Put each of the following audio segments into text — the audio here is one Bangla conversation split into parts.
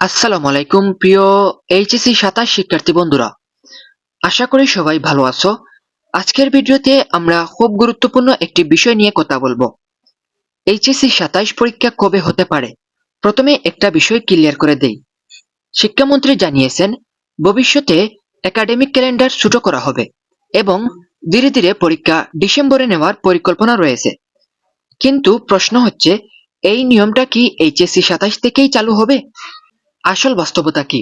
আসসালামু আলাইকুম প্রিয় এইচএসসি 27 শিক্ষার্থী বন্ধুরা, আশা করি সবাই ভালো আছো। আজকের ভিডিওতে আমরা খুব গুরুত্বপূর্ণ একটি বিষয় নিয়ে কথা বলবো। এইচএসসি 27 পরীক্ষা কবে হতে পারে? প্রথমে একটা বিষয় ক্লিয়ার করে দেই। শিক্ষামন্ত্রী জানিয়েছেন ভবিষ্যতে একাডেমিক ক্যালেন্ডার ছোট করা হবে এবং ধীরে ধীরে পরীক্ষা ডিসেম্বরে নেওয়ার পরিকল্পনা রয়েছে। কিন্তু প্রশ্ন হচ্ছে, এই নিয়মটা কি এইচএসসি 27 থেকেই চালু হবে? আসল বাস্তবতা কি?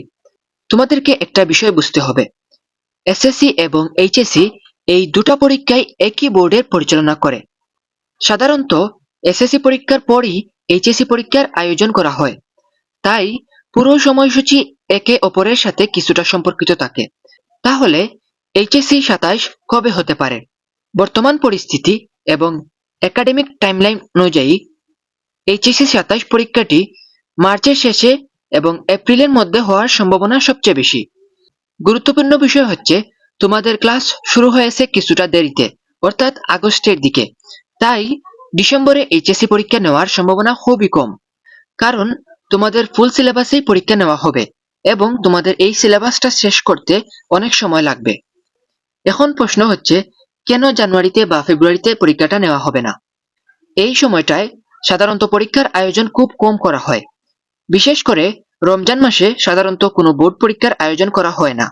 তোমাদেরকে একটা বিষয় বুঝতে হবে, এসএসসি এবং এইচএসসি এই দুটো পরীক্ষাই একই বোর্ডের পরিচালনা করে। সাধারণত এসএসসি পরীক্ষার পরই এইচএসসি পরীক্ষার আয়োজন করা হয়, তাই পুরো সময়সূচি একে অপরের সাথে কিছুটা সম্পর্কিত থাকে। তাহলে এইচএসসি 27 কবে হতে পারে? বর্তমান পরিস্থিতি এবং একাডেমিক টাইমলাইন অনুযায়ী এইচএসসি 27 পরীক্ষাটি মার্চের শেষে এবং এপ্রিলের মধ্যে হওয়ার সম্ভাবনা সবচেয়ে বেশি। গুরুত্বপূর্ণ বিষয় হচ্ছে, তোমাদের ক্লাস শুরু হয়েছে কিছুটা দেরিতে, অর্থাৎ আগস্টের দিকে। তাই ডিসেম্বরে এইচএসসি পরীক্ষা নেওয়ার সম্ভাবনা খুবই কম, কারণ তোমাদের ফুল সিলেবাসেই পরীক্ষা নেওয়া হবে এবং তোমাদের এই সিলেবাসটা শেষ করতে অনেক সময় লাগবে। এখন প্রশ্ন হচ্ছে, কেন জানুয়ারিতে বা ফেব্রুয়ারিতে পরীক্ষাটা নেওয়া হবে না? এই সময়টায় সাধারণত পরীক্ষার আয়োজন খুব কম করা হয়। বিশেষ করে রমজান মাসে সাধারণত কোনো বোর্ড পরীক্ষার আয়োজন করা হয় না।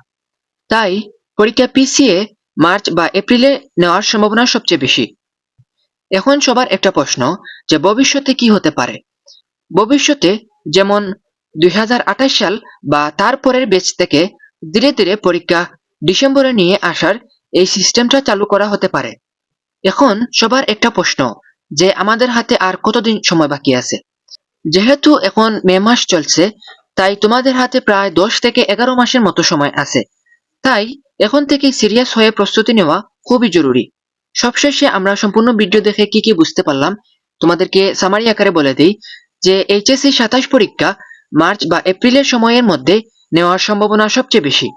তাই পরীক্ষা পিছিয়ে মার্চ বা এপ্রিলে নেওয়ার সম্ভাবনা সবচেয়ে বেশি। এখন সবার একটা প্রশ্ন, যে ভবিষ্যতে কি হতে পারে? ভবিষ্যতে যেমন 2028 সাল বা তার পরের ব্যাচ থেকে ধীরে ধীরে পরীক্ষা ডিসেম্বরে নিয়ে আসার এই সিস্টেমটা চালু করা হতে পারে। এখন সবার একটা প্রশ্ন, যে আমাদের হাতে আর কতদিন সময় বাকি আছে? যেহেতু এখন মে মাস চলছে, তাই তোমাদের হাতে প্রায় 10 থেকে 11 মাসের মতো সময় আছে। তাই এখন থেকে সিরিয়াস হয়ে প্রস্তুতি নেওয়া খুবই জরুরি। সবশেষে আমরা সম্পূর্ণ ভিডিও দেখে কি কি বুঝতে পারলাম তোমাদেরকে সামারি আকারে বলে দিই, যে এইচএসসি 27 পরীক্ষা মার্চ বা এপ্রিলের সময়ের মধ্যে নেওয়ার সম্ভাবনা সবচেয়ে বেশি।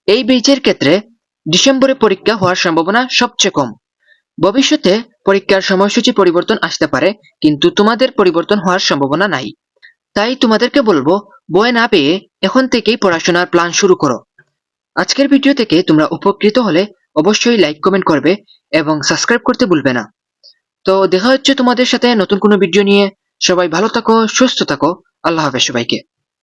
এই ব্যাচের ক্ষেত্রে ডিসেম্বরে পরীক্ষা হওয়ার সম্ভাবনা সবচেয়ে কম। ভবিষ্যতে পরীক্ষার সময়সূচি পরিবর্তন আসতে পারে, কিন্তু তোমাদের পরিবর্তন হওয়ার সম্ভাবনা নাই। তাই তোমাদেরকে বলবো, ভয় না পেয়ে এখন থেকেই পড়াশোনার প্ল্যান শুরু করো। আজকের ভিডিও থেকে তোমরা উপকৃত হলে অবশ্যই লাইক কমেন্ট করবে এবং সাবস্ক্রাইব করতে ভুলবে না। তো দেখা হচ্ছে তোমাদের সাথে নতুন কোনো ভিডিও নিয়ে। সবাই ভালো থাকো, সুস্থ থাকো। আল্লাহ হাফেজ সবাইকে।